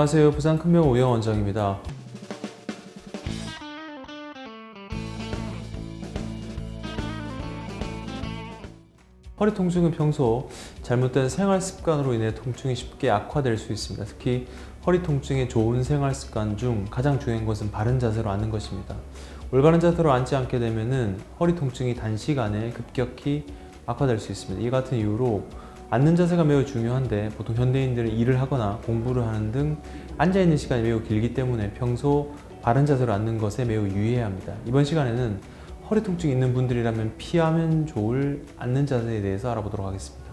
안녕하세요. 부산 큰병 오영 원장입니다. 허리 통증은 평소 잘못된 생활 습관으로 인해 통증이 쉽게 악화될 수 있습니다. 특히 허리 통증의 좋은 생활 습관 중 가장 중요한 것은 바른 자세로 앉는 것입니다. 올바른 자세로 앉지 않게 되면 허리 통증이 단시간에 급격히 악화될 수 있습니다. 이 같은 이유로 앉는 자세가 매우 중요한데 보통 현대인들은 일을 하거나 공부를 하는 등 앉아있는 시간이 매우 길기 때문에 평소 바른 자세로 앉는 것에 매우 유의해야 합니다. 이번 시간에는 허리 통증이 있는 분들이라면 피하면 좋을 앉는 자세에 대해서 알아보도록 하겠습니다.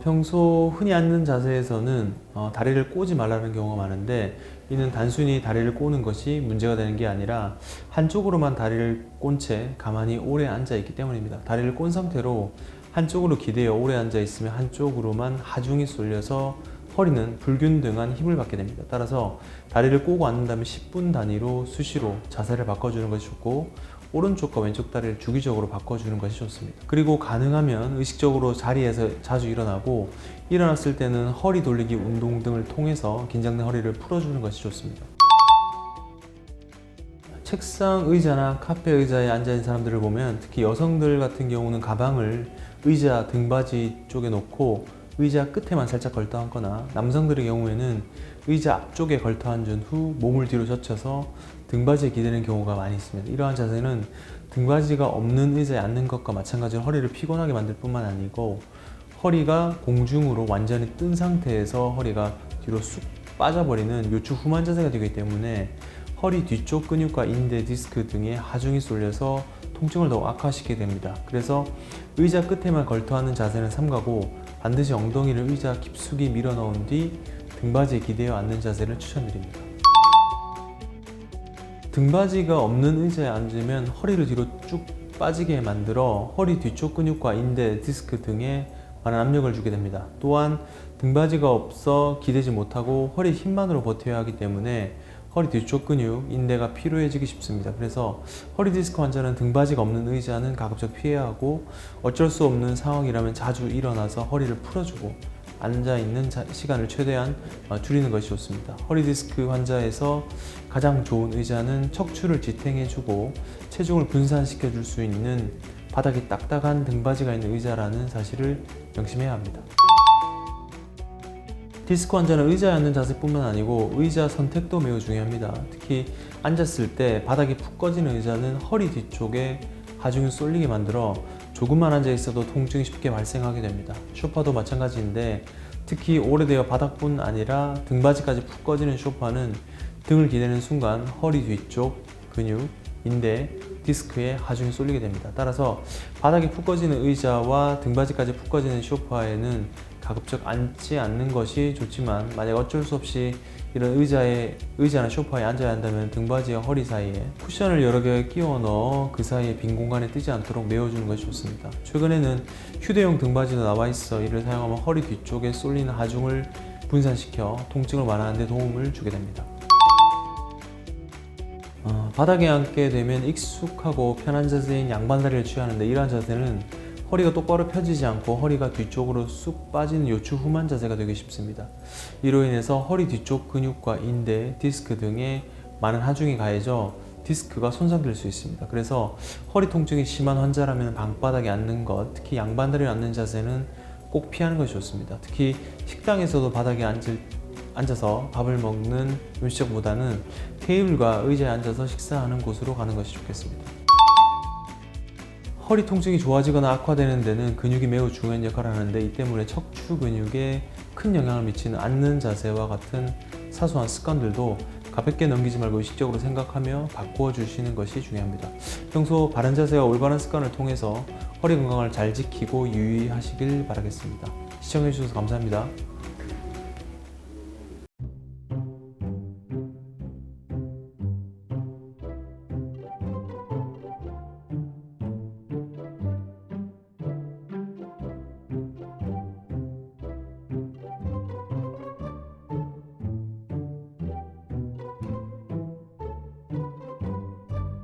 평소 흔히 앉는 자세에서는 다리를 꼬지 말라는 경우가 많은데, 이는 단순히 다리를 꼬는 것이 문제가 되는 게 아니라 한쪽으로만 다리를 꼰 채 가만히 오래 앉아 있기 때문입니다. 다리를 꼰 상태로 한쪽으로 기대어 오래 앉아 있으면 한쪽으로만 하중이 쏠려서 허리는 불균등한 힘을 받게 됩니다. 따라서 다리를 꼬고 앉는다면 10분 단위로 수시로 자세를 바꿔주는 것이 좋고, 오른쪽과 왼쪽 다리를 주기적으로 바꿔주는 것이 좋습니다. 그리고 가능하면 의식적으로 자리에서 자주 일어나고, 일어났을 때는 허리 돌리기 운동 등을 통해서 긴장된 허리를 풀어주는 것이 좋습니다. 책상 의자나 카페 의자에 앉아있는 사람들을 보면, 특히 여성들 같은 경우는 가방을 의자 등받이 쪽에 놓고 의자 끝에만 살짝 걸터 앉거나, 남성들의 경우에는 의자 앞쪽에 걸터 앉은 후 몸을 뒤로 젖혀서 등받이에 기대는 경우가 많이 있습니다. 이러한 자세는 등받이가 없는 의자에 앉는 것과 마찬가지로 허리를 피곤하게 만들 뿐만 아니고, 허리가 공중으로 완전히 뜬 상태에서 허리가 뒤로 쑥 빠져버리는 요추 후만 자세가 되기 때문에 허리 뒤쪽 근육과 인대, 디스크 등에 하중이 쏠려서 통증을 더욱 악화시키게 됩니다. 그래서 의자 끝에만 걸터앉는 자세는 삼가고, 반드시 엉덩이를 의자 깊숙이 밀어 넣은 뒤 등받이에 기대어 앉는 자세를 추천드립니다. 등받이가 없는 의자에 앉으면 허리를 뒤로 쭉 빠지게 만들어 허리 뒤쪽 근육과 인대, 디스크 등에 많은 압력을 주게 됩니다. 또한 등받이가 없어 기대지 못하고 허리 힘만으로 버텨야 하기 때문에 허리 뒤쪽 근육, 인대가 피로해지기 쉽습니다. 그래서 허리 디스크 환자는 등받이가 없는 의자는 가급적 피해야 하고, 어쩔 수 없는 상황이라면 자주 일어나서 허리를 풀어주고 앉아있는 시간을 최대한 줄이는 것이 좋습니다. 허리 디스크 환자에서 가장 좋은 의자는 척추를 지탱해주고 체중을 분산시켜 줄 수 있는 바닥이 딱딱한 등받이가 있는 의자라는 사실을 명심해야 합니다. 디스크 환자는 의자에 앉는 자세뿐만 아니고 의자 선택도 매우 중요합니다. 특히 앉았을 때 바닥이 푹 꺼지는 의자는 허리 뒤쪽에 하중이 쏠리게 만들어 조금만 앉아 있어도 통증이 쉽게 발생하게 됩니다. 소파도 마찬가지인데, 특히 오래되어 바닥뿐 아니라 등받이까지 푹 꺼지는 소파는 등을 기대는 순간 허리 뒤쪽 근육, 인대, 디스크에 하중이 쏠리게 됩니다. 따라서 바닥이 푹 꺼지는 의자와 등받이까지 푹 꺼지는 소파에는 가급적 앉지 않는 것이 좋지만, 만약 어쩔 수 없이 이런 의자나 소파에 앉아야 한다면 등받이와 허리 사이에 쿠션을 여러 개 끼워 넣어 그 사이에 빈 공간에 뜨지 않도록 메워주는 것이 좋습니다. 최근에는 휴대용 등받이도 나와 있어 이를 사용하면 허리 뒤쪽에 쏠리는 하중을 분산시켜 통증을 완화하는 데 도움을 주게 됩니다. 바닥에 앉게 되면 익숙하고 편한 자세인 양반다리를 취하는데, 이러한 자세는 허리가 똑바로 펴지지 않고 허리가 뒤쪽으로 쑥 빠지는 요추 후만 자세가 되기 쉽습니다. 이로 인해서 허리 뒤쪽 근육과 인대, 디스크 등에 많은 하중이 가해져 디스크가 손상될 수 있습니다. 그래서 허리 통증이 심한 환자라면 방바닥에 앉는 것, 특히 양반다리를 앉는 자세는 꼭 피하는 것이 좋습니다. 특히 식당에서도 바닥에 앉아서 밥을 먹는 음식점보다는 테이블과 의자에 앉아서 식사하는 곳으로 가는 것이 좋겠습니다. 허리 통증이 좋아지거나 악화되는 데는 근육이 매우 중요한 역할을 하는데, 이 때문에 척추 근육에 큰 영향을 미치는 앉는 자세와 같은 사소한 습관들도 가볍게 넘기지 말고 의식적으로 생각하며 바꾸어 주시는 것이 중요합니다. 평소 바른 자세와 올바른 습관을 통해서 허리 건강을 잘 지키고 유의하시길 바라겠습니다. 시청해 주셔서 감사합니다.